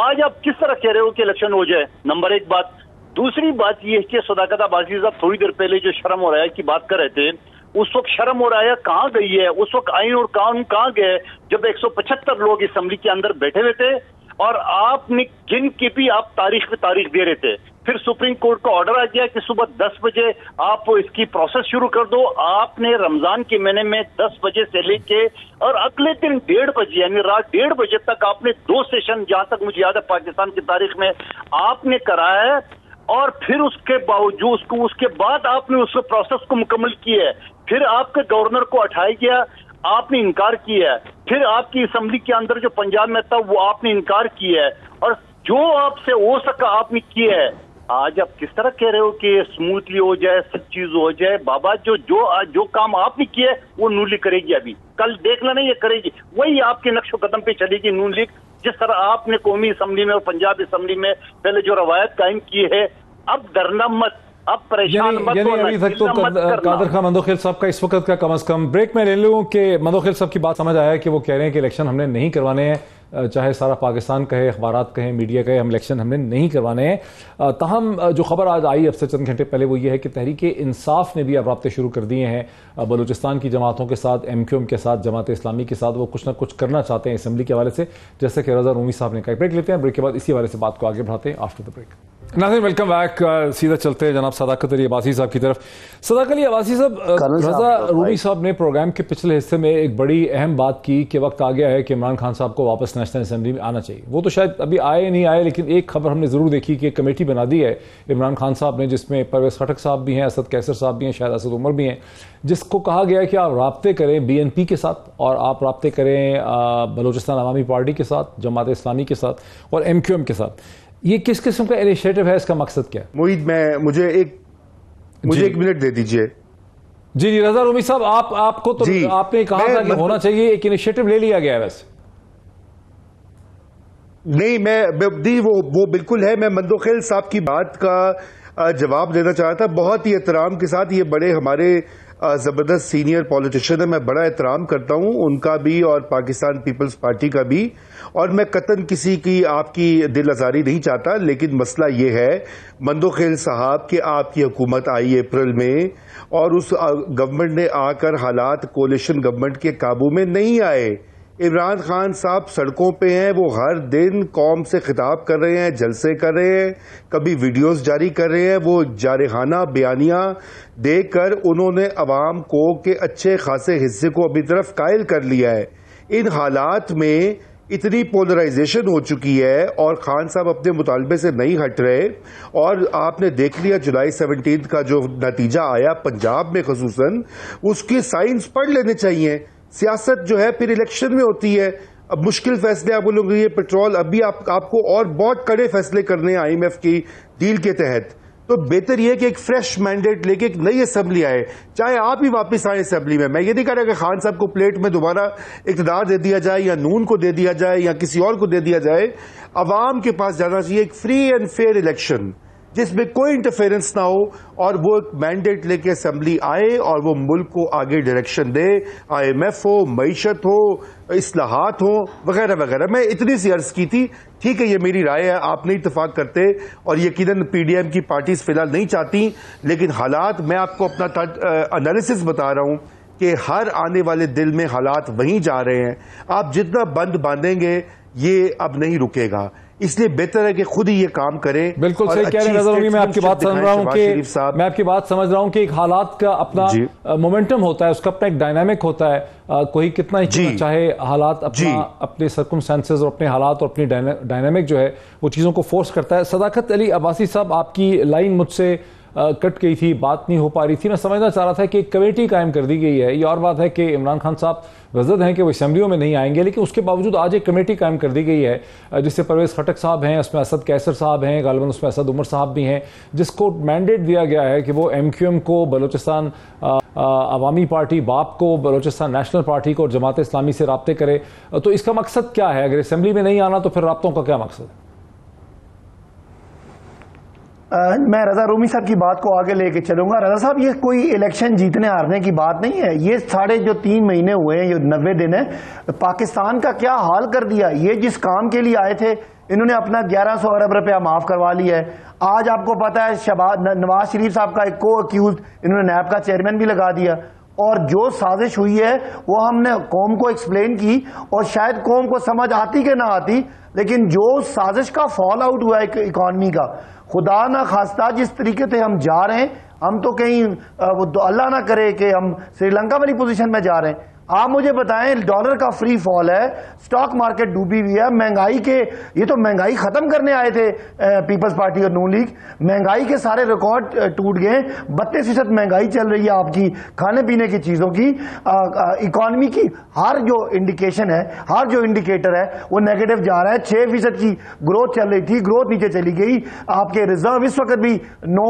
आज आप किस तरह कह रहे हो कि इलेक्शन हो जाए? नंबर 1 बात। दूसरी बात यह है कि सदाकत अब्बासी साहब थोड़ी देर पहले जो शर्म हो रहा है की बात कर रहे थे, उस वक्त शर्म हो रहा है कहाँ गई है? उस वक्त आइन और कानून कहाँ गए जब 175 लोग असेंबली के अंदर बैठे हुए थे और आपने गिन के भी आप तारीख पे तारीख दे रहे थे। फिर सुप्रीम कोर्ट का ऑर्डर आ गया कि सुबह 10 बजे आप इसकी प्रोसेस शुरू कर दो। आपने रमजान के महीने में 10 बजे से लेके और अगले दिन 1:30 बजे यानी रात 1:30 बजे तक आपने 2 सेशन, जहां तक मुझे याद है पाकिस्तान की तारीख में आपने कराया है, और फिर उसके बावजूद उसके बाद आपने उस प्रोसेस को मुकम्मल किया है। फिर आपके गवर्नर को हटाया गया, आपने इनकार किया है। फिर आपकी असेंबली के अंदर जो पंजाब में था वो आपने इनकार किया है, और जो आपसे हो सका आपने किया है। आज आप किस तरह कह रहे हो कि स्मूथली हो जाए, सब चीज हो जाए? बाबा जो काम आपने किया है वो नून लीग करेगी। अभी कल देख लेना ये करेगी, वही आपके नक्शो कदम पे चलेगी नून लीग, जिस तरह आपने कौमी असेंबली में और पंजाब असेंबली में पहले जो रवायत कायम की है। अब डरना मत, अब परेशान मत होना। अभी तक तो कादर खान मंदोखिल साहब का इस वक्त का कम से कम ब्रेक में ले लूं कि मंदोखिल साहब की बात समझ आया कि वो कह रहे हैं कि इलेक्शन हमने नहीं करवाने हैं, चाहे सारा पाकिस्तान कहे, अखबारात कहे, मीडिया कहे, हम इलेक्शन हमने नहीं करवाने हैं। ताहम जो खबर आज आई अब से चंद घंटे पहले वो ये है कि तहरीक इंसाफ ने भी अब राब्ते शुरू कर दिए हैं बलूचिस्तान की जमातों के साथ, MQM के साथ, जमात इस्लामी के साथ। वो कुछ ना कुछ करना चाहते हैं असेंबली के हवाले से, जैसे कि रजा रूमी साहब ने कहा। ब्रेक लेते हैं, ब्रेक के बाद इसी हवाले से बात को आगे बढ़ाते हैं आफ्टर द ब्रेक। नाज़रीन वेलकम बैक। सीधा चलते हैं जनाब सदाकत अली अब्बासी साहब की तरफ। सदाकत अली अब्बासी साहब, रजा रूमी साहब ने प्रोग्राम के पिछले हिस्से में एक बड़ी अहम बात की कि वक्त आ गया है कि इमरान खान साहब को वापस नेशनल असेंबली में आना चाहिए। वो तो शायद अभी आए नहीं आए, लेकिन एक खबर हमने जरूर देखी कि कमेटी बना दी है इमरान खान साहब ने, जिसमें परवेज खटक साहब भी हैं, असद कैसर साहब भी हैं, शायद असद उमर भी हैं, जिसको कहा गया है कि आप राब्ते करें BNP के साथ और आप राब्ते करें बलूचिस्तान अवामी पार्टी के साथ, जमात इस्लामी के साथ और MQM के साथ। ये किस किस्म का इनिशिएटिव है? इसका मकसद क्या है? मोहित, मुझे एक मिनट दे दीजिए। जी रजा रूमी साहब, आपको तो आपने कहा था कि होना चाहिए, एक इनिशिएटिव ले लिया गया है वैसे। नहीं, वो बिल्कुल है। मैं मंदोखिल साहब की बात का जवाब देना चाहा था बहुत ही एहतराम के साथ। ये बड़े हमारे जबरदस्त सीनियर पॉलिटिशियन है, मैं बड़ा एहतराम करता हूं उनका भी और पाकिस्तान पीपल्स पार्टी का भी, और मैं कतन किसी की आपकी दिल आजारी नहीं चाहता। लेकिन मसला ये है मंदोखिल साहब कि आपकी हुकूमत आई अप्रैल में और उस गवर्नमेंट ने आकर हालात कोलिशन गवर्नमेंट के काबू में नहीं आए। इमरान खान साहब सड़कों पे हैं, वो हर दिन कौम से खिताब कर रहे हैं, जलसे कर रहे हैं, कभी वीडियोस जारी कर रहे हैं। वो जारहाना बयानियां देकर उन्होंने अवाम को के अच्छे खासे हिस्से को अपनी तरफ कायल कर लिया है। इन हालात में इतनी पोलराइजेशन हो चुकी है और खान साहब अपने मुतालबे से नहीं हट रहे, और आपने देख लिया जुलाई 17 का जो नतीजा आया पंजाब में खसूसन, उसके साइंस पढ़ लेने चाहिए। सियासत जो है फिर इलेक्शन में होती है। अब मुश्किल फैसले आप बोलोगे ये पेट्रोल, अभी आपको और बहुत कड़े फैसले करने हैं IMF की डील के तहत। तो बेहतर यह कि एक फ्रेश मैंडेट लेके एक नई असेंबली आए, चाहे आप ही वापस आए असेंबली में। मैं ये नहीं कह रहा कि खान साहब को प्लेट में दोबारा इक़्तिदार दे दिया जाए या नून को दे दिया जाए या किसी और को दे दिया जाए। अवाम के पास जाना चाहिए एक फ्री एंड फेयर इलेक्शन जिसमें कोई इंटरफेरेंस ना हो, और वो एक मैंडेट लेके असेंबली आए और वो मुल्क को आगे डायरेक्शन दे। IMF हो, मईशत हो, इस्लाहात हो, वगैरह वगैरह। मैं इतनी सी अर्ज की थी। ठीक है, ये मेरी राय है, आप नहीं इत्तेफाक करते और यकीनन PDM की पार्टीज फिलहाल नहीं चाहती, लेकिन हालात, मैं आपको अपना एनालिसिस बता रहा हूं कि हर आने वाले दिल में हालात वहीं जा रहे हैं। आप जितना बंद बांधेंगे ये अब नहीं रुकेगा। इसलिए बेहतर है कि खुद ही ये काम करें। बिल्कुल सही कह रहे हैं रज़ा रूमी, मैं आपकी बात समझ रहा हूं कि एक हालात का अपना मोमेंटम होता है, उसका अपना एक डायनामिक होता है। कोई कितना ही चाहे हालात अपने सर्कमस्टेंसेस और अपने हालात और अपनी डायनामिक जो है वो चीज़ों को फोर्स करता है। सदाकत अली अब्बासी साहब, आपकी लाइन मुझसे कट गई थी, बात नहीं हो पा रही थी। मैं समझना चाह रहा था कि एक कमेटी कायम कर दी गई है। ये और बात है कि इमरान खान साहब वजद हैं कि वो असेंबलियों में नहीं आएंगे, लेकिन उसके बावजूद आज एक कमेटी कायम कर दी गई है जिससे परवेज़ खटक साहब हैं, उसमें असद कैसर साहब हैं, गालिबन उसमें असद उमर साहब भी हैं, जिसको मैंडेट दिया गया है कि वो MQM को, बलोचिस्तान अवामी पार्टी बाप को, बलोचिस्तान नेशनल पार्टी को और जमात इस्लामी से राब्ते करे। तो इसका मकसद क्या है? अगर असेंबली में नहीं आना तो फिर राब्तों का क्या मकसद है? मैं रजा रूमी साहब की बात को आगे लेके चलूंगा। रजा साहब, ये कोई इलेक्शन जीतने हारने की बात नहीं है। ये साढ़े जो 3 महीने हुए हैं, ये 90 दिन है, पाकिस्तान का क्या हाल कर दिया। ये जिस काम के लिए आए थे, इन्होंने अपना 1100 अरब रुपया माफ करवा लिया है। आज आपको पता है नवाज शरीफ साहब का एक को अक्यूज इन्होंने नैब का चेयरमैन भी लगा दिया। और जो साजिश हुई है वो हमने कौम को एक्सप्लेन की, और शायद कौम को समझ आती कि ना आती, लेकिन जो साजिश का फॉल आउट हुआ है इकॉनमी का, खुदा ना खास्ता जिस तरीके से हम जा रहे हैं, हम तो कहीं वो तो अल्लाह ना करे कि हम श्रीलंका वाली पोजीशन में जा रहे हैं। आप मुझे बताएं, डॉलर का फ्री फॉल है, स्टॉक मार्केट डूबी हुई है, महंगाई के, ये तो महंगाई खत्म करने आए थे पीपल्स पार्टी और नून लीग। महंगाई के सारे रिकॉर्ड टूट गए। 32% महंगाई चल रही है आपकी खाने पीने की चीजों की। इकॉनमी की हर जो इंडिकेशन है, हर जो इंडिकेटर है वो नेगेटिव जा रहा है। 6% की ग्रोथ चल रही थी, ग्रोथ नीचे चली गई। आपके रिजर्व इस वक्त भी 9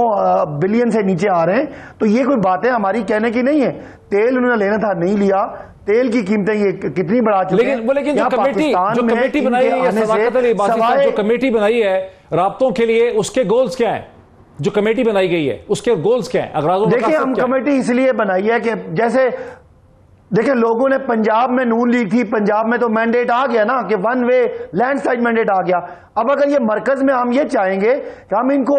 बिलियन से नीचे आ रहे हैं। तो ये कोई बातें हमारी कहने की नहीं है। तेल उन्होंने लेना था, नहीं लिया। तेल की कीमतें ये कितनी बढ़ा चुके हैं। लेकिन जो कमेटी बनाई है, जो कमेटी बनाई है राब्तों के लिए, उसके गोल्स क्या हैं? जो कमेटी बनाई गई है उसके गोल्स क्या हैं? देखिए, हम कमेटी इसलिए बनाई है कि जैसे देखिए, लोगों ने पंजाब में नून लीग थी, पंजाब में तो मैंडेट आ गया ना कि 1 वे लैंडस्लाइड मैंडेट आ गया। अब अगर ये मरकज में हम ये चाहेंगे कि हम इनको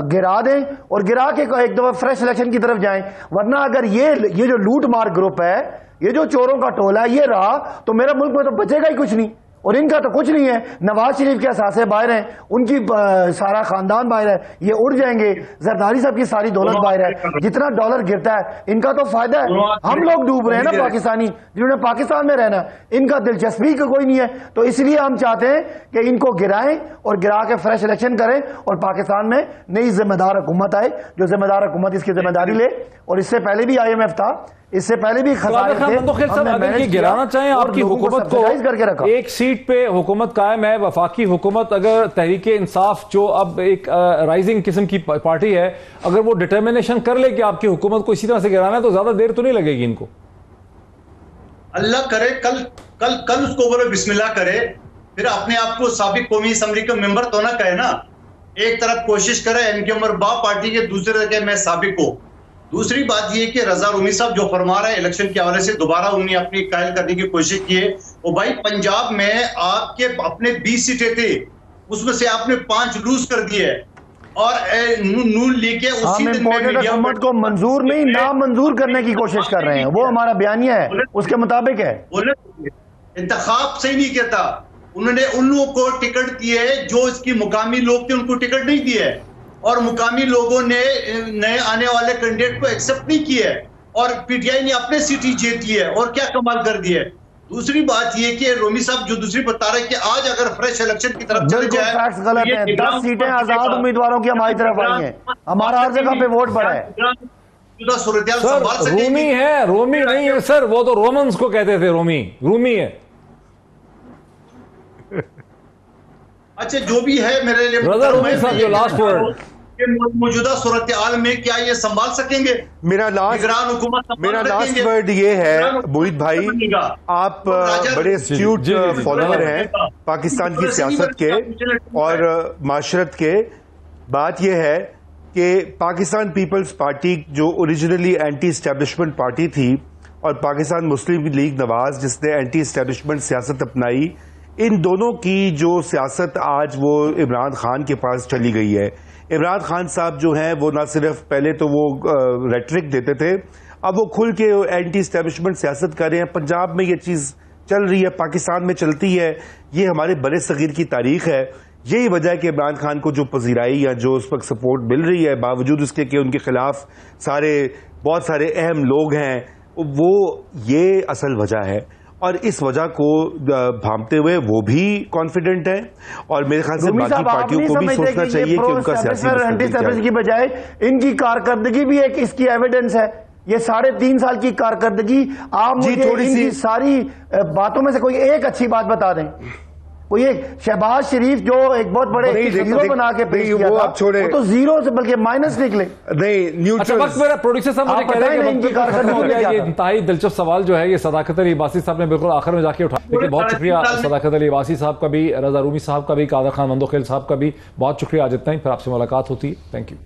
गिरा दें और गिरा के एक दफा फ्रेश इलेक्शन की तरफ जाएं, वरना अगर ये जो लूट मार ग्रुप है, ये जो चोरों का टोला है, ये रहा तो मेरा मुल्क में तो बचेगा ही कुछ नहीं। और इनका तो कुछ नहीं है। नवाज शरीफ के असासे बाहर हैं, उनकी सारा खानदान बाहर है, ये उड़ जाएंगे। जरदारी साहब की सारी दौलत बाहर है। जितना डॉलर गिरता है इनका तो फायदा है। हम लोग डूब रहे हैं ना, पाकिस्तानी जिन्होंने पाकिस्तान में रहना, इनका दिलचस्पी का कोई नहीं है। तो इसलिए हम चाहते हैं कि इनको गिराएं और गिरा के फ्रेश इलेक्शन करें और पाकिस्तान में नई जिम्मेदार हुकूमत आए, जो जिम्मेदार हुकूमत इसकी जिम्मेदारी ले। और इससे पहले भी IMF था, इससे पहले भी खसारे थे। अगर ये गिराना चाहें आपकी हुकूमत को, करके रखा। एक सीट पे हुकूमत कायम है, वफाकी हुकूमत, अगर तहरीक इंसाफ जो अब एक राइजिंग किस्म की पार्टी है, अगर वो डिटर्मिनेशन कर ले कि आपकी हुकूमत को इसी तरह से गिराना है, तो ज्यादा देर तो नहीं लगेगी इनको। अल्लाह करे कल उसको बोले बिस्मिल्लाह करे, फिर अपने आप को साबिक कौमी असम्बली का मेंबर तो ना कहे ना। एक तरफ कोशिश करे MQM और बाप पार्टी के, दूसरे तरफ मैं साबिक हो। दूसरी बात यह कि रजा रूमी साहब जो फरमा रहे हैं इलेक्शन के हवाले से, दोबारा उन्हें अपनी कायल करने की कोशिश की है। वो भाई, पंजाब में आपके अपने 20 सीटें थे, उसमें से आपने 5 लूज कर दिए और नून लीग के उसी दिन में हुकूमत को मंजूर नहीं, नामंजूर करने की कोशिश कर रहे हैं। वो हमारा बयानिया है, उसके मुताबिक है। इंतखाब सही नहीं कहता। उन्होंने उन लोगों को टिकट दिए जो इसकी मुकामी लोग थे, उनको टिकट नहीं दिए, और मुकामी लोगों ने नए आने वाले कैंडिडेट को एक्सेप्ट नहीं किया, और PTI ने अपने सीट जीती है। और क्या कमाल कर दिया है। दूसरी बात यह कि रोमी साहब जो दूसरी बता रहे हैं कि आज अगर फ्रेश इलेक्शन की तरफ चले जाए, फैक्ट्स गलत है। 10 सीटें आजाद उम्मीदवारों की हमारी तरफ आई हैं, हमारा हर जगह पे वोट बढ़ा है। रोमी है, रोमी नहीं है सर, वो तो रोमन्स को कहते थे, रोमी है। अच्छा, जो भी है, मेरे लिए मौजूदा सूरत हाल में क्या ये संभाल सकेंगे? मेरा लास्ट वर्ड ये है मोहित भाई, आप बड़े एस्ट्यूट फॉलोअर हैं पाकिस्तान की सियासत के और माशरत के। बात यह है कि पाकिस्तान पीपल्स पार्टी जो ओरिजिनली एंटी एस्टेब्लिशमेंट पार्टी थी, और पाकिस्तान मुस्लिम लीग नवाज जिसने एंटी एस्टेब्लिशमेंट सियासत अपनाई, इन दोनों की जो सियासत आज वो इमरान खान के पास चली गई है। इमरान खान साहब जो हैं वो ना सिर्फ पहले तो वो रेटरिक देते थे, अब वो खुल के एंटी एस्टेब्लिशमेंट सियासत कर रहे हैं। पंजाब में ये चीज़ चल रही है, पाकिस्तान में चलती है। ये हमारे बड़े सगीर की तारीख है यही वजह है कि इमरान खान को जो पजीराई या जो उस वक्त सपोर्ट मिल रही है, बावजूद उसके कि उनके खिलाफ बहुत सारे अहम लोग हैं, वो ये असल वजह है। और इस वजह को भांपते हुए वो भी कॉन्फिडेंट है, और मेरे ख्याल से बाकी पार्टियों को भी सोचना चाहिए कि उनका सियासी की बजाय इनकी कारकर्दगी भी एक इसकी एविडेंस है। ये 3.5 साल की कारकर्दगी, आप मुझे इनकी सारी बातों में से कोई एक अच्छी बात बता दें। वो ये शहबाज शरीफ जो एक बहुत बड़े हीरो बना के पेश किया था, आप छोड़े, वो तो जीरो से बल्कि माइनस निकले। नहीं, न्यूट्रल। वक्त मेरा प्रोड्यूसर साहब मुझे कह रहे हैं कि ये इंतहाई दिलचस्प सवाल जो है ये सदाकत अली अब्बासी साहब ने बिल्कुल आखिर में जाके उठाया। लेकिन बहुत शुक्रिया सदाकत अली अब्बासी साहब का भी, रजा रूमी साहब का भी, कादर खान मंदोखेल साहब का भी बहुत शुक्रिया। आज इतना ही, फिर आपसे मुलाकात होती है। Thank you.